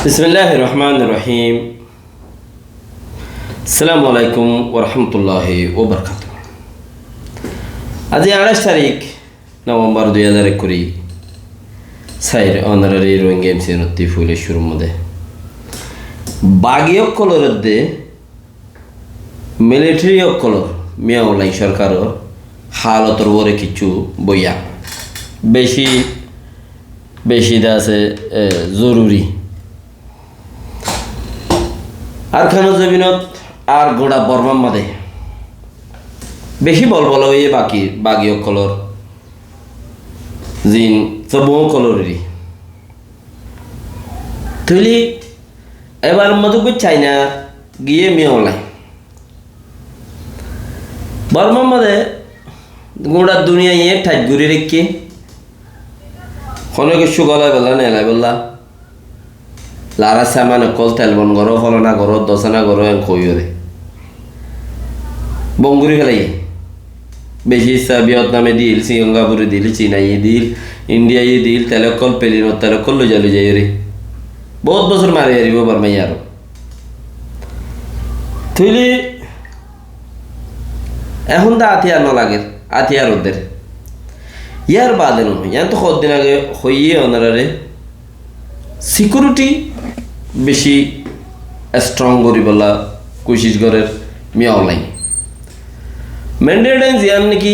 बिस्मिल्लाहिर्रहमानिर्रहीम अस्सलामु अलैकुम वरहमतुल्लाहि वबरकातुहू आज 28 तारीख नवंबर 2020 साइर ऑनररी रोइंग एमसी नत्ती फुले शुरू मदे बागी অক্কলরদে মিলিটারি অক্কলর মিয়াওলাই সরকারর হালতর ওরে কিছু বইয়া বেশি বেশি দাসে জরুরি আর খানো জমিনত আর গোড়া বর্মার মাদে বেশি বল হয়ে বাকি অক্কলর জিন সব কলরেরই তুলি এবার মধুকে চাইনা গিয়ে মিয়াওলাই বর্মার মাদে গোড়া দুনিয়া ইয়ে ঠাই ঘুরে রেখে অনেকে সুগলায় বললা নেলাই বললা লারা সামানে কল তেলবন গরো ফলনা গরো দশনা গরো কইরে বঙ্গুরি ফেলাই বেশি ইচ্ছা ভিয়েতনামে দিল সিঙ্গাপুরে দিল চীনাই দিল ইন্ডিয়াই দিল তেলকল পেলিনো তেলকল লুজালু যাই রে বহুত বছর মারি হারিব বারমাই আরো তুইলি এখন তো আতিয়ার ন লাগে আতিয়ার ওদের ইয়ার বাদে নয় ইয়ার তো কতদিন আগে হইয়ে ওনারে সিকিউরিটি বেশি স্ট্রং করি বলা কোশিশ করের মিয়াওলাই ম্যান্ডেটেন জিয়ান নাকি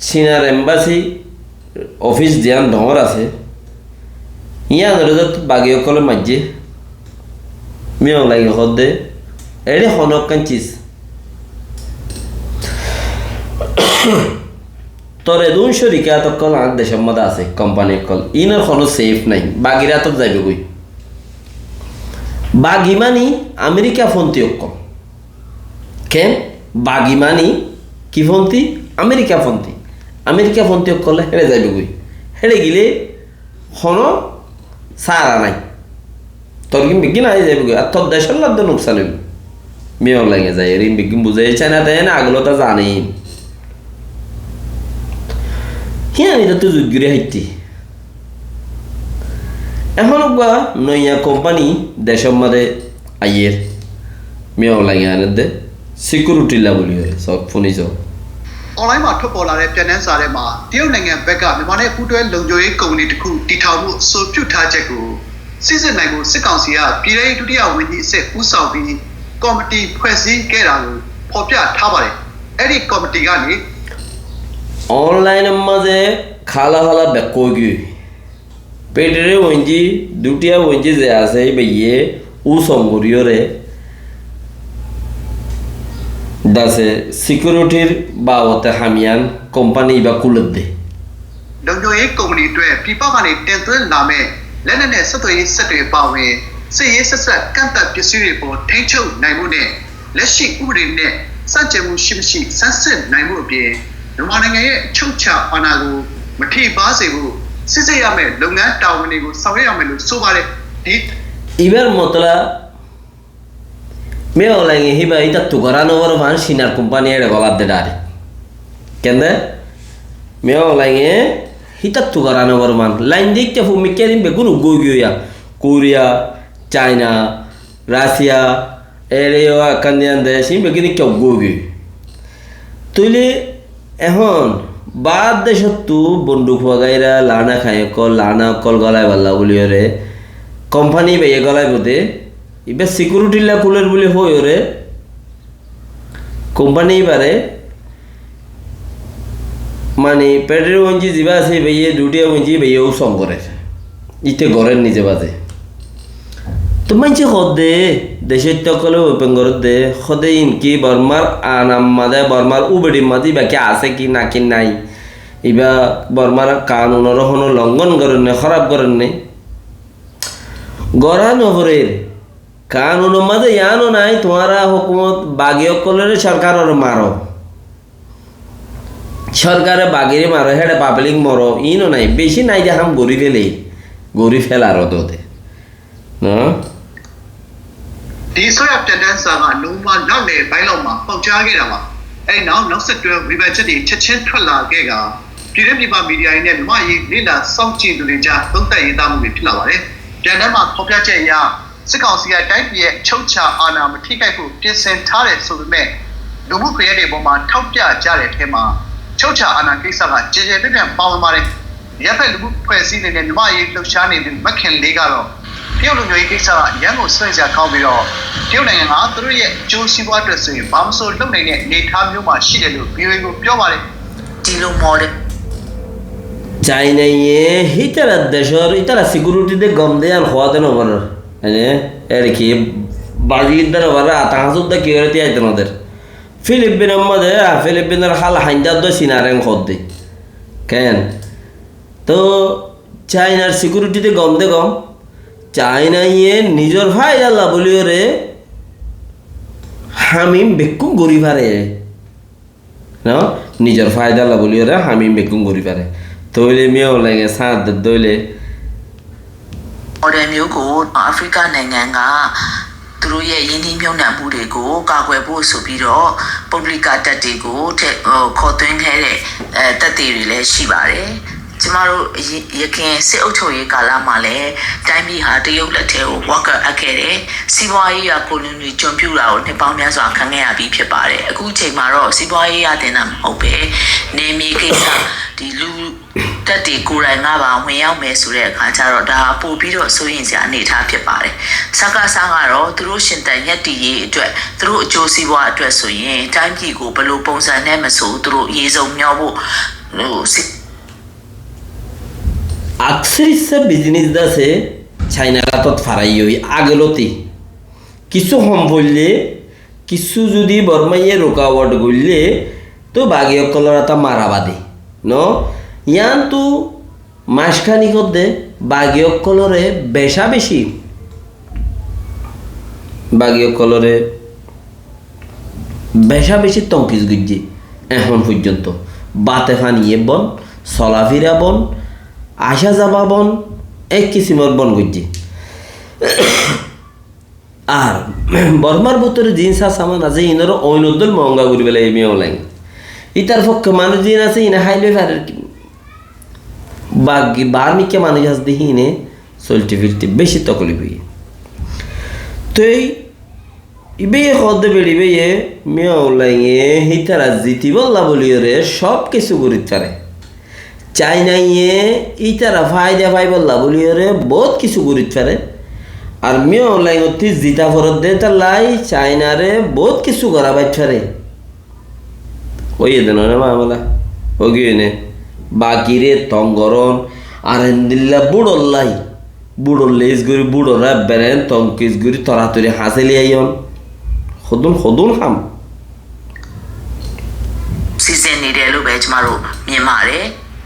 চীনার এম্বাসি অফিস জিয়ান ডর আছে ইয়া নরজত বাগিয়কলে মাঝে মিয়াওলাই হদে এড়ে হনক কাঞ্চিস তোরে দুন শরিকা তকল আগ দেশের মধ্যে আছে কোম্পানির কল ইনার কোনো সেফ নাই বাগিরা তো যাইবে কই বাগি মানি আমেরিকা ফন্তি অক্কল কেন বাগি মানি কি ফন্তি আমেরিকা ফন্তি অক্কলে হেরে যাইবে কই হেরে গিলে কোনো সারা নাই তোর কি বিজ্ঞান আই যাইবে কই আর তোর দেশের লাভ নোকসান হইব মেয়েও লাগে যায় রিম বিজ্ঞান বুঝাই চায় না দেয় না আগলো তা জানেই হ্যাঁ এটা তো যোগ্যরে হাইতি এখন নইয়া কোম্পানি দেশের মধ্যে আইয়ের মেয়েও লাগে আনে দে সিকিউরিটি লাবলি হয়ে সব ফোনে যাও online မှာထွက်ပေါ်လာတဲ့ပြန်နှန်းစာထဲမှာတရုတ်နိုင်ငံဘက်ကမြန်မာနဲ့ပူးတွဲလုံခြုံရေးကုမ္ပဏီတစ်ခုတည်ထောင်မှုအဆိုပြုထားချက်ကိုစစ်စစ်နိုင်ဖို့စစ်ကောင်စီကပြည်ထောင်ဒုတိယဝန်ကြီးအဆင့်ဦးဆောင်ပြီးကော်မတီဖွဲ့စည်းခဲ့တာကိုဖော်ပြထားပါတယ်အဲ့ဒီကော်မတီကနေ অনলাইন মাঝে খালা খালা বেকগি পেটের ওঞ্জি দুটিয়া ওঞ্জি যে আছে বেয়ে উ সংগরিয়রে দাসে সিকিউরিটির বাবতে হামিয়ান কোম্পানি বা কুলত দে လုံခြုံရေးကုမ္ပဏီအတွက်ပြည်ပကနေတင်သွင်းလာမဲ့လက်နက်နဲ့ဆက်သွယ်ရေးဆက်တွေပါဝင်စစ်ရေးဆက်ဆက်ကန့်သတ်ပစ္စည်းတွေပေါ်ထိန်းချုပ်နိုင်မှုနဲ့လက်ရှိဥပဒေနဲ့စန့်ကျင်မှုရှိမရှိဆန်းစစ်နိုင်မှုအပြင်မြန်မာနိုင်ငံရဲ့အချုပ်အခြာအာဏာကိုမထိပါစေဖို့စစ်စစ်ရမယ့်လုပ်ငန်းတာဝန်တွေကိုဆောင်ရွက်ရမယ်လို့ဆိုပါတယ်ဒီ ইবার মতলা মেও লাগে হিবা ইতা তুগরানো বড় ভান সিনার কোম্পানি এর গলাত দে ডারে কেন্দে মেও লাগে হিতা তুগরানো বড় মান লাইন দেখতে ফুমি কেদিন বেগুন গইয়া কোরিয়া চায়না রাশিয়া এরিও কান্দিয়ান দেশ বেগিনি কেউ গই তুইলে এখন বাদ দেশত্তু বন্দুক বাগাইরা লানা খায় কল লানা কল গলায় বাল্লা বলি ওরে কোম্পানি বেয়ে গলায় বোধে এবার সিকিউরিটি লা কুলের বলে হই ওরে কোম্পানি বারে মানে পেটের ওঞ্জি জিবা আছে বেয়ে দুটিয়া ওঞ্জি বেয়েও সম করে ইতে ঘরের নিজে বাজে তো মানছে হদে দেশের তকলে ওপেন করে দে হদে ইনকি বর্মার আনাম মাদে বর্মার উবেডি মাদি বাকি আছে কি না কি নাই ইবা বর্মার কানুনের হনো লঙ্ঘন করেন না খারাপ করেন না গড়া নহরের কানুনের মাঝে ইয়ানো নাই তোমারা হুকুমত বাগিও কলের সরকারের মারো সরকারে বাগিরে মারো হেডে পাবলিক মরো ইনো নাই বেশি নাই যে হাম গড়ি ফেলার ওদের না ဒီဆိုရပြန်တန်းစာကလုံးဝနောက်လေဘိုင်းလောက်မှာပေါက်ကြားခဲ့တာပါအဲ့နောက်ဆက်တွဲဝေဖန်ချက်တွေချက်ချင်းထွက်လာခဲ့ကပြည်တွင်းပြည်ပမီဒီယာတွေနဲ့မြန်မာရေးလေ့လာစောင့်ကြည့်သူတွေကြားသုံးသပ်ရေးသားမှုတွေဖြစ်လာပါတယ်။ပြန်တမ်းမှာဖော်ပြချက်အရ စစ်ကောင်စီကတိုင်းပြည်ရဲ့ချုပ်ချာအာဏာမထိခိုက်ဖို့ပြင်ဆင်ထားတယ်ဆိုပေမဲ့လူမှုကွန်ရက်တွေပေါ်မှာထောက်ပြကြတဲ့အထက်မှာချုပ်ချာအာဏာကိစ္စကကြေကြေပြန့်ပြန့်ပါဝင်ပါတယ်။ရပ်ဖက်လူမှုဖွဲ့စည်းနေတဲ့မြမရေးလှုပ်ရှားနေတဲ့မခင်လေးကတော့တရုတ်လူမျိုးရေးကိစ္စကရန်ကုန်ဆွေးနွေးစရာကောင်းပြီးတော့တရုတ်နိုင်ငံကသူတို့ရဲ့ကျိုးစီးပွားအတွက်ဆိုရင်ဘာမှမဆိုလုပ်နိုင်တဲ့အနေအထားမျိုးမှာရှိတယ်လို့ VOA ကိုပြောပါတယ်။ဒီလို model China ye hitara deshor itara security de gomde an khwade no bar ane erki baji dar bara atahasud da security ayte noder Philippine mode Philippine hal hanja do sinaren khodde ken to China security de gomde gom China ye nijor fayda la boliore hamim bekkun gori pare no nijor fayda la boliore hamim bekkun gori pare Tole mio like sad dole Modernမျိုးကိုအာဖရိကနိုင်ငံကသူတို့ရဲ့ယင်းနှိမ့်မြုံနှံမှုတွေကိုကာကွယ်ဖို့ဆိုပြီးတော့ပုဂ္ဂလိကတပ်တွေကိုခေါ်သွင်းခဲ့တဲ့တပ်တွေလည်းရှိပါတယ်ကျမတို့ရခင်စစ်အုပ်ချုပ်ရေးကာလမှာလည်းတိုင်းပြည်ဟာတရုတ်လက်ထဲကိုဝါကအပ်ခဲ့တယ်စီးပွားရေးကိုလိုနီကျွံပြူတာကိုနှစ်ပေါင်းများစွာခံခဲ့ရပြီးဖြစ်ပါတယ်အခုချိန်မှာတော့စီးပွားရေးရတင်တာမဟုတ်ပဲနေမီကိစ္စဒီလူတက်တီကိုယ်တိုင်ကပါဝင်ရောက်မယ်ဆိုတဲ့အခါကျတော့ဒါပို့ပြီးတော့စိုးရင်စရာအနေအထားဖြစ်ပါတယ်စကားစားကတော့သူတို့ရှင်တန်ရက်တီရေးအတွက်သူတို့အကျိုးစီးပွားအတွက်ဆိုရင်တိုင်းပြည်ကိုဘယ်လိုပုံစံနဲ့မဆိုသူတို့ရေးစုံမျှောဖို့Aksari se business da se China la tot farai hoy agloti kisu hom bolle kisu jodi bormaye rukawat golle to bagyo kolorata marabadi no yan tu mashkhani kodde bagyo kolore besha beshi bagyo kolore besha beshi tonkis gujje ehon purjonto bate faniye bon solafira bon Asha jaba bon ek kisimor bon gujji ar bormar botore jinsa saman aje inoro oinodol monga guri bele emi online itar fokke manu jin ase ina haile farer bagi barmike manu jas dehine solti filti beshi toklibi toy ibe khode belibe ye mi online hitar aziti bolla boliore sob kisu gurit pare China ye itara fayda bolla boliore bahut kichu gurit pare ar mi online otti zita forot de talai China re bahut kichu gora bai pare oye deno na mamala ogine bakire tongoron arendilla budollai is guri budora beren tonkis guri toratori haseli ayon khodun ham season ni de lo be chma ro myin mare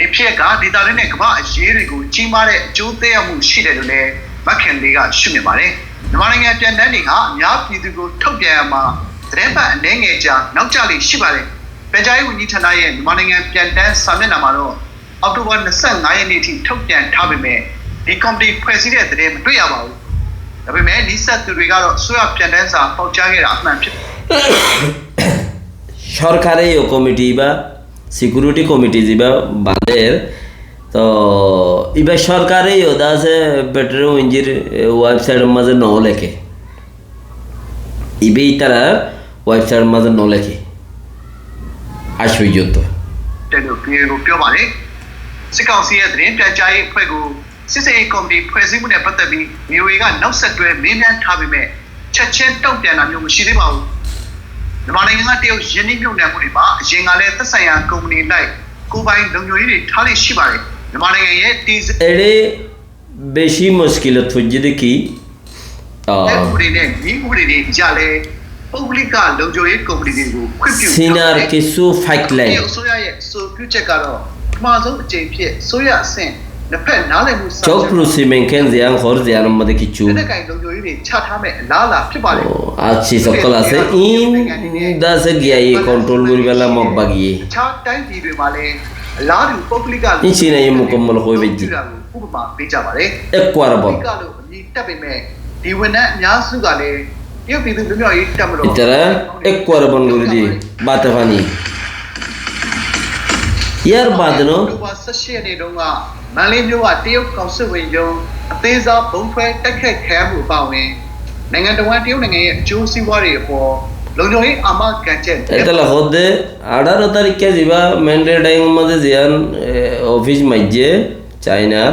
ဒီဖြစ်ကဒေတာရင်းနဲ့ကမ္ဘာအရေးတွေကိုကြီးမားတဲ့အကျိုးသက်ရောက်မှုရှိတယ်လို့လည်းမခင်လေးကရှုမြင်ပါတယ်။မြန်မာနိုင်ငံပြန်တန်းတွေကအများပြည်သူကိုထုတ်ပြန်ရမှာသတင်းပတ်အနေငယ်ကြာနောက်ကျလေရှိပါတယ်။ပြန်ကြားရေးဝန်ကြီးဌာနရဲ့မြန်မာနိုင်ငံပြန်တန်းစာမျက်နှာမှာတော့အောက်တိုဘာ25ရက်နေ့ထိထုတ်ပြန်ထားပေမဲ့ဒီကော်မတီဖွဲ့စည်းတဲ့သတင်းမတွေ့ရပါဘူး။ဒါပေမဲ့ဒီဆက်သူတွေကတော့ဆွေးနွေးပြန်တန်းစာပေါက်ကြားခဲ့တာအမှန်ဖြစ်সরকারে O committee বা security committee যিবা বাদের তো ইবা সরকারে ওদা আছে better ইঞ্জির ওয়েবসাইটের মাঝে ন লেখে ইবে তারা ওয়েবসাইটের মাঝে ন লেখে আশ্চর্যতတယ်လို့ပြောပါတယ်စစ်ကောင်စီရဲ့သတင်းပြန်ကြားရေးအဖွဲ့ကိုစစ်စေးကော်မတီဖွဲ့စည်းမှုနဲ့ပတ်သက်ပြီးမျိုးကနောက်ဆက်တွဲမင်းမြန်ထားပေမဲ့ချက်ချင်းတုံ့ပြန်တာမျိုးမရှိသေးပါဘူးမြန်မာနိုင်ငံကတရုတ်ယင်းနှိမ့်မြုပ်နှံမှုတွေမှာအရင်ကလည်းသက်ဆိုင်ရာကုမ္ပဏီလိုက်ကိုပိုင်လုံခြုံရေးတွေထားလိရှိပါတယ်မြန်မာနိုင်ငံရဲ့တီးএরে বেশি মুশকিলত হচ্ছে দেখিဥပဒေနဲ့ဒီဥပဒေတွေကြလဲပုဂ္ဂလိကလုံခြုံရေးကုမ္ပဏီတွေကိုခွင့်ပြု সিনার কিছু fight line အစိုးရရဲ့ဆိုပြုချက်ကတော့ပထမဆုံးအကြိမ်ဖြစ်ဆိုရအဆင့်နှစ်ဖက်နားလည်မှုစာချုပ် çok prusimen kenziyan khorziyan made kichu လက်ကိုင်လုံခြုံရေးတွေချထားမဲ့အလားအလာဖြစ်ပါတယ် আছি সকল আছে ইন দাসে গিয়াই কন্ট্রোল করি বেলা মক বাগিয়ে ခြားတိုင်းပြည်တွေမှာလည်းအလားတူပုဂ္ဂလိက ইন সিনাই মুকম্মল হই বেজি ဥပမာပေးကြပါတယ် একবার বল ကလို့အမည်တက်ပေမဲ့ဒီဝန်ထမ်းအများစုကလည်းတရုတ်ပြည်သူလူမျိုးရေးတက်မလို့ itara একবার বল করে দি বাতে পানি ইয়ার বাদ নো 18ရက်နေ့တုန်းကမန္တလေးမြို့ကတရုတ်ကောင်စစ်ဝင်ရုံးအသေးစားဘုံဖွဲတိုက်ခိုက်ခံမှုအပါဝင် နိုင်ငံတော်ဝန်တရုတ်နိုင်ငံရဲ့အကျိုးစီးပွားတွေအပေါ်လုံခြုံရေးအာမခံချက် এটা হদে 18 তারিখে যাবা ম্যান্ডেটাইং মধ্যে জিয়ান অফিস মাইজে চাইনার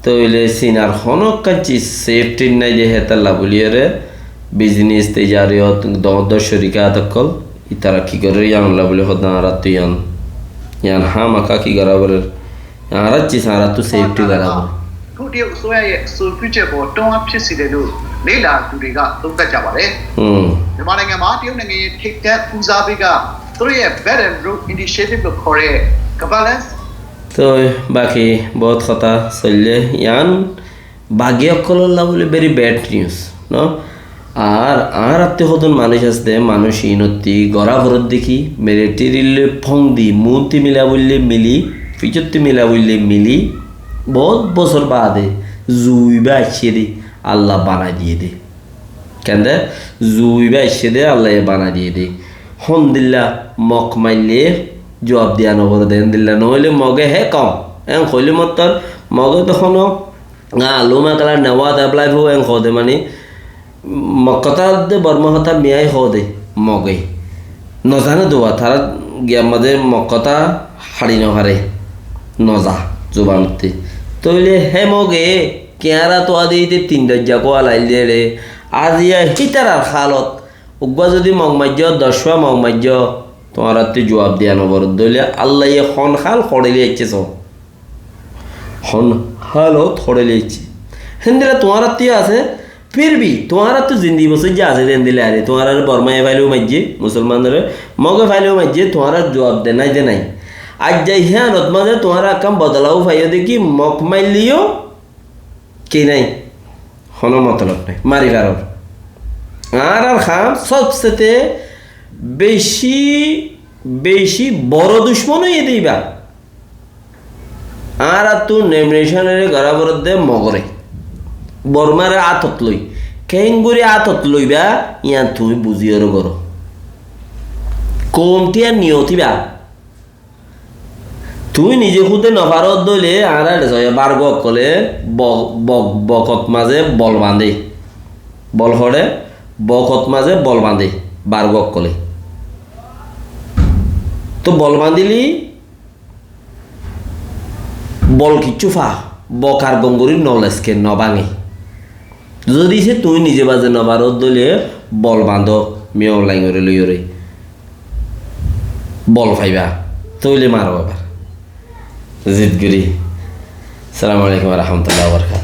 তইলে সিনার হনক কাচি সেফটি নাই যে হেতালা বলিয়ারে বিজনেস তেজারিয়ত দদ শরিকা তকল ইতারা কি করে ইয়ানলা বলে হদা রাত ইয়ান হামাকা কি গরাবর আরাচ্চি সারা তো safety গরাবর ခုတရုတ်အစိုးရရဲ့အဆိုပြုချက်ပေါ်တွန်းအားဖြစ်စေတယ်လို့လေ့လာသူတွေကသုံးသပ်ကြပါတယ်မြန်မာနိုင်ငံမှာတရုတ်နိုင်ငံရဲ့ထိပ်တန်းဦးစားပေးကသူတို့ရဲ့ Belt and Road Initiative လို့ခေါ်တဲ့ Governance তো বাকি বহুত কথা চললে ইয়ান বাকি অকল্লা বলে ভেরি ব্যাড নিউজ ন আর আত্মীয় হতন মানুষ আসতে মানুষ ইনতি গড়া ভরত দেখি মেরেটিরিলে ফং দি মুতি মিলা বললে মিলি ফিচত্তি মিলা বললে মিলি বহুত বছর বাদে জুইবা আসছে দে আল্লাহ বানাই দিয়ে দে কেন জুইবা আসছে দে আল্লাহ বানাই দিয়ে দে হন দিল্লা মক মাইলে জবাব দিয়া নবর দেন দিল্লা নহলে মগে হে কম এং হইলে মতর মগে তখন লুমা কালার নেওয়া এপ্লাই হো এং হদে মানে মকতা দে বর্মা হতা মিয়াই হদে মগে নজানে দোয়া তারা গিয়া মাঝে মকতা হাড়ি নহারে নজা জোবানতে তইলে হে মগে কেয়ারা তো আদিতে 3 দজ্জা কোয়া লাইলে রে আজিয়া হিতারার খালত উগবা যদি মগমাজ্য 10 মগমাজ্য তোমার হাতে জবাব দিয়া নবর দইলে আল্লাহ হন খাল খড়েলি আইছে সব হন হালও খড়েলি আইছে হেন্দিরা তোমার হাতে আছে फिर भी तुम्हारा तो जिंदगी बस जा से देन दिले आरे तुम्हारा बर्मा फाइलो मज्जे मुसलमान रे मगे फाइलो मज्जे तुम्हारा जवाब देना ही देना आज जाई है नतमा दे तुम्हारा कम बदलाव फाइयो दे कि मक माइल लियो कि नहीं हनो मतलब नहीं मारी फारो আর খাম সবচেয়ে বেশি বেশি বড় দুশ্মন হয়ে দিবা আর তু নেমনেশনের গরাবর দে মগরে বর্মারে আতত লই কেঙ্গুরি আতত লইবা ইয়া তুমি বুঝিয়র গর কোমটিয়া নিয়তিবা তুমি নিজে খুদে নভারত দইলে আর বারগ কলে বকত মাঝে বল বাঁধে বল হরে বকত মাঝে বল বাঁধে বারগ কলে তো বল বাঁধিলি বল কিচ্ছু ফা বকার গঙ্গুরির নলেজকে নবাঙে যদি সে তুই নিজে বাজে নবারত দলে বল বাঁধ মেয় লাইঙরে লইরে বল ফাইবা তৈলে মারো এবার জিদ গুরি আসসালামু আলাইকুম ওয়া রাহমাতুল্লাহি ওয়া বারাকাতুহু